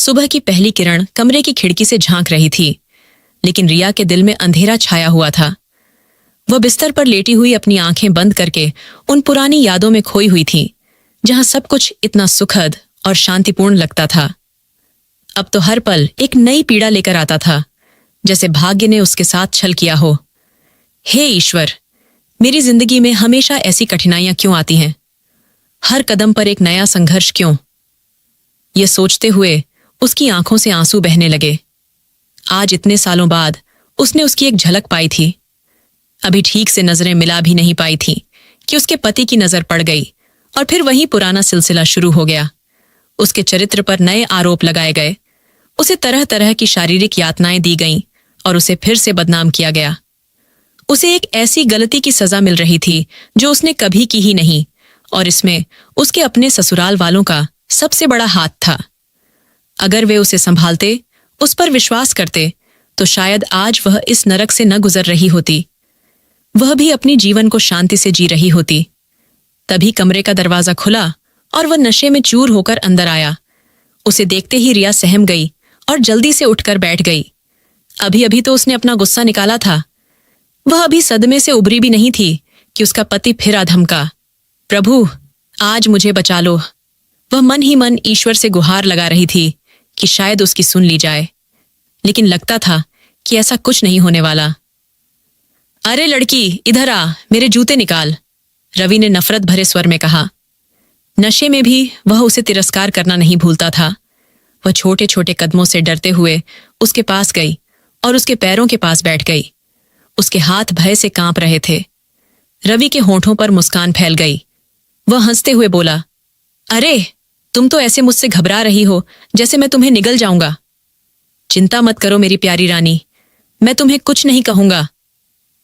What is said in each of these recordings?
सुबह की पहली किरण कमरे की खिड़की से झांक रही थी, लेकिन रिया के दिल में अंधेरा छाया हुआ था। वह बिस्तर पर लेटी हुई अपनी आंखें बंद करके उन पुरानी यादों में खोई हुई थी, जहां सब कुछ इतना सुखद और शांतिपूर्ण लगता था। अब तो हर पल एक नई पीड़ा लेकर आता था, जैसे भाग्य ने उसके साथ छल किया हो। हे ईश्वर, मेरी जिंदगी में हमेशा ऐसी कठिनाइयां क्यों आती हैं? हर कदम पर एक नया संघर्ष क्यों? ये सोचते हुए उसकी आंखों से आंसू बहने लगे। आज इतने सालों बाद उसने उसकी एक झलक पाई थी। अभी ठीक से नजरें मिला भी नहीं पाई थी कि उसके पति की नजर पड़ गई और फिर वही पुराना सिलसिला शुरू हो गया। उसके चरित्र पर नए आरोप लगाए गए, उसे तरह तरह की शारीरिक यातनाएं दी गईं और उसे फिर से बदनाम किया गया। उसे एक ऐसी गलती की सजा मिल रही थी जो उसने कभी की ही नहीं, और इसमें उसके अपने ससुराल वालों का सबसे बड़ा हाथ था। अगर वे उसे संभालते, उस पर विश्वास करते, तो शायद आज वह इस नरक से न गुजर रही होती। वह भी अपनी जीवन को शांति से जी रही होती। तभी कमरे का दरवाजा खुला और वह नशे में चूर होकर अंदर आया। उसे देखते ही रिया सहम गई और जल्दी से उठकर बैठ गई। अभी अभी तो उसने अपना गुस्सा निकाला था। वह अभी सदमे से उभरी भी नहीं थी कि उसका पति फिर आ धमका, प्रभु, आज मुझे बचा लो। वह मन ही मन ईश्वर से गुहार लगा रही थी कि शायद उसकी सुन ली जाए, लेकिन लगता था कि ऐसा कुछ नहीं होने वाला। अरे लड़की, इधर आ, मेरे जूते निकाल, रवि ने नफरत भरे स्वर में कहा। नशे में भी वह उसे तिरस्कार करना नहीं भूलता था। वह छोटे छोटे कदमों से डरते हुए उसके पास गई और उसके पैरों के पास बैठ गई। उसके हाथ भय से कांप रहे थे। रवि के होठों पर मुस्कान फैल गई। वह हंसते हुए बोला, अरे, तुम तो ऐसे मुझसे घबरा रही हो जैसे मैं तुम्हें निगल जाऊंगा। चिंता मत करो मेरी प्यारी रानी, मैं तुम्हें कुछ नहीं कहूंगा।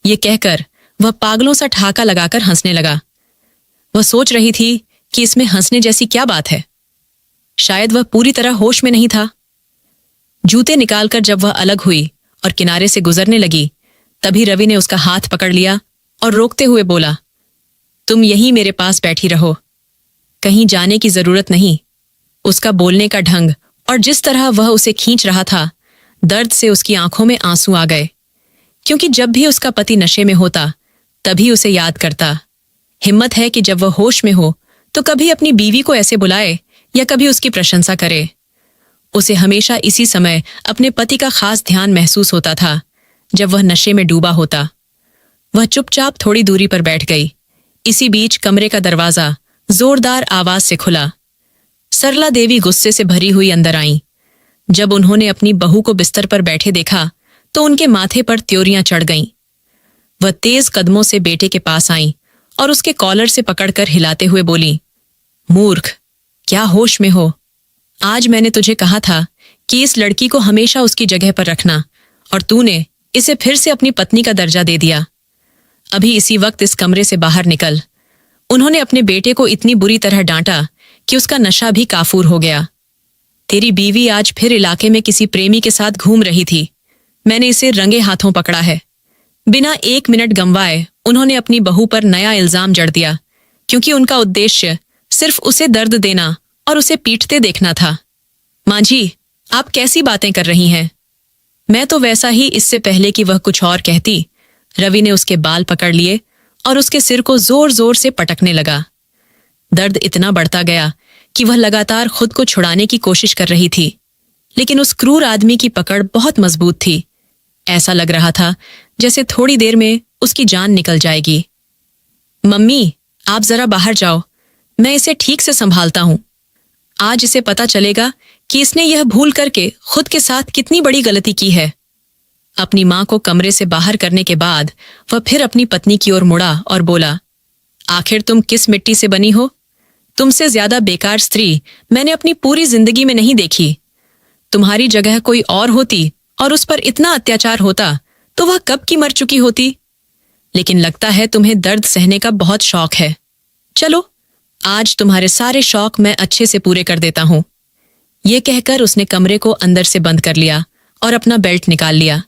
ये कहकर वह पागलों सा ठहाका लगाकर हंसने लगा। वह सोच रही थी कि इसमें हंसने जैसी क्या बात है। शायद वह पूरी तरह होश में नहीं था। जूते निकालकर जब वह अलग हुई और किनारे से गुजरने लगी, तभी रवि ने उसका हाथ पकड़ लिया और रोकते हुए बोला, तुम यहीं मेरे पास बैठी रहो, कहीं जाने की जरूरत नहीं। उसका बोलने का ढंग और जिस तरह वह उसे खींच रहा था, दर्द से उसकी आंखों में आंसू आ गए, क्योंकि जब भी उसका पति नशे में होता तभी उसे याद करता। हिम्मत है कि जब वह होश में हो तो कभी अपनी बीवी को ऐसे बुलाए या कभी उसकी प्रशंसा करे। उसे हमेशा इसी समय अपने पति का खास ध्यान महसूस होता था जब वह नशे में डूबा होता। वह चुपचाप थोड़ी दूरी पर बैठ गई। इसी बीच कमरे का दरवाजा जोरदार आवाज से खुला। सरला देवी गुस्से से भरी हुई अंदर आईं। जब उन्होंने अपनी बहू को बिस्तर पर बैठे देखा तो उनके माथे पर त्योरियां चढ़ गईं। वह तेज कदमों से बेटे के पास आईं और उसके कॉलर से पकड़कर हिलाते हुए बोली, मूर्ख, क्या होश में हो? आज मैंने तुझे कहा था कि इस लड़की को हमेशा उसकी जगह पर रखना, और तूने इसे फिर से अपनी पत्नी का दर्जा दे दिया। अभी इसी वक्त इस कमरे से बाहर निकल। उन्होंने अपने बेटे को इतनी बुरी तरह डांटा कि उसका नशा भी काफूर हो गया। तेरी बीवी आज फिर इलाके में किसी प्रेमी के साथ घूम रही थी। मैंने इसे रंगे हाथों पकड़ा है। बिना एक मिनट गंवाए उन्होंने अपनी बहू पर नया इल्जाम जड़ दिया, क्योंकि उनका उद्देश्य सिर्फ उसे दर्द देना और उसे पीटते देखना था। माँ जी, आप कैसी बातें कर रही हैं? मैं तो वैसा ही, इससे पहले कि वह कुछ और कहती, रवि ने उसके बाल पकड़ लिए और उसके सिर को जोर जोर से पटकने लगा। दर्द इतना बढ़ता गया कि वह लगातार खुद को छुड़ाने की कोशिश कर रही थी, लेकिन उस क्रूर आदमी की पकड़ बहुत मजबूत थी। ऐसा लग रहा था जैसे थोड़ी देर में उसकी जान निकल जाएगी। मम्मी, आप जरा बाहर जाओ, मैं इसे ठीक से संभालता हूं। आज इसे पता चलेगा कि इसने यह भूल करके खुद के साथ कितनी बड़ी गलती की है। अपनी मां को कमरे से बाहर करने के बाद वह फिर अपनी पत्नी की ओर मुड़ा और बोला, आखिर तुम किस मिट्टी से बनी हो? तुमसे ज्यादा बेकार स्त्री मैंने अपनी पूरी जिंदगी में नहीं देखी। तुम्हारी जगह कोई और होती और उस पर इतना अत्याचार होता तो वह कब की मर चुकी होती। लेकिन लगता है तुम्हें दर्द सहने का बहुत शौक है। चलो, आज तुम्हारे सारे शौक मैं अच्छे से पूरे कर देता हूं। यह कहकर उसने कमरे को अंदर से बंद कर लिया और अपना बेल्ट निकाल लिया।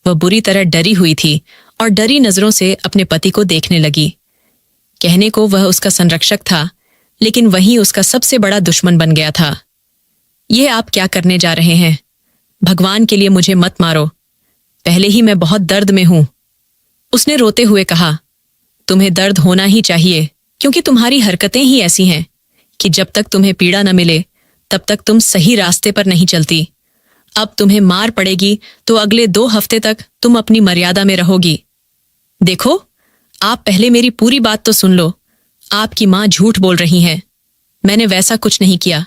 वह बुरी तरह डरी हुई थी और डरी नजरों से अपने पति को देखने लगी। कहने को वह उसका संरक्षक था, लेकिन वही उसका सबसे बड़ा दुश्मन बन गया था। ये आप क्या करने जा रहे हैं? भगवान के लिए मुझे मत मारो। पहले ही मैं बहुत दर्द में हूं। उसने रोते हुए कहा, तुम्हें दर्द होना ही चाहिए, क्योंकि तुम्हारी हरकतें ही ऐसी हैं कि जब तक तुम्हें पीड़ा न मिले तब तक तुम सही रास्ते पर नहीं चलती। अब तुम्हें मार पड़ेगी तो अगले 2 हफ्ते तक तुम अपनी मर्यादा में रहोगी। देखो, आप पहले मेरी पूरी बात तो सुन लो। आपकी माँ झूठ बोल रही है। मैंने वैसा कुछ नहीं किया।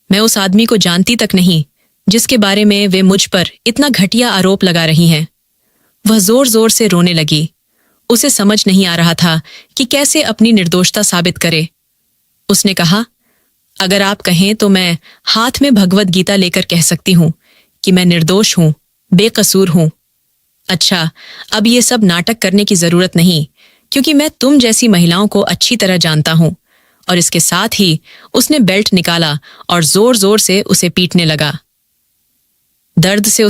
मैं उस आदमी को जानती तक नहीं जिसके बारे में वे मुझ पर इतना घटिया आरोप लगा रही हैं। वह जोर जोर से रोने लगी। उसे समझ नहीं आ रहा था कि कैसे अपनी निर्दोषता साबित करे। उसने कहा, अगर आप कहें तो मैं हाथ में भगवत गीता लेकर कह सकती हूं कि मैं निर्दोष हूं, बेकसूर हूं। अच्छा, अब ये सब नाटक करने की जरूरत नहीं, क्योंकि मैं तुम जैसी महिलाओं को अच्छी तरह जानता हूं। और इसके साथ ही उसने बेल्ट निकाला और जोर जोर से उसे पीटने लगा। दर्द से